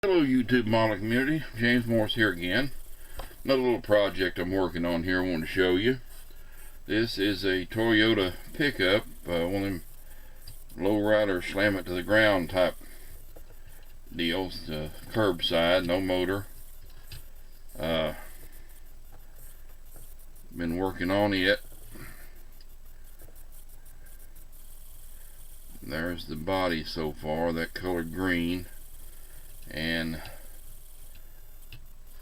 Hello YouTube model community, James Morris here again. Another little project I'm working on here I want to show you. This is a Toyota pickup, one of them low rider slam it to the ground type deals, curbside, no motor. Been working on it. There's the body so far, that color green. And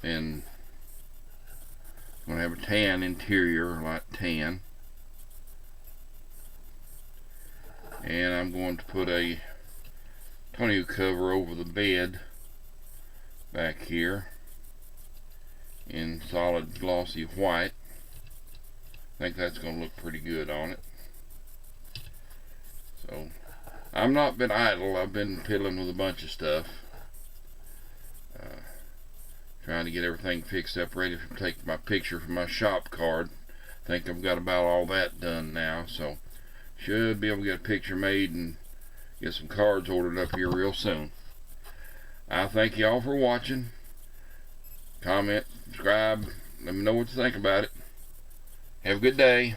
I'm going to have a tan interior, light tan, and I'm going to put a tonneau cover over the bed back here in solid glossy white. I think that's going to look pretty good on it. So I've not been idle. I've been piddling with a bunch of stuff, trying to get everything fixed up, ready to take my picture for my shop card. I think I've got about all that done now, so should be able to get a picture made and get some cards ordered up here real soon. I thank you all for watching. Comment, subscribe, let me know what you think about it. Have a good day.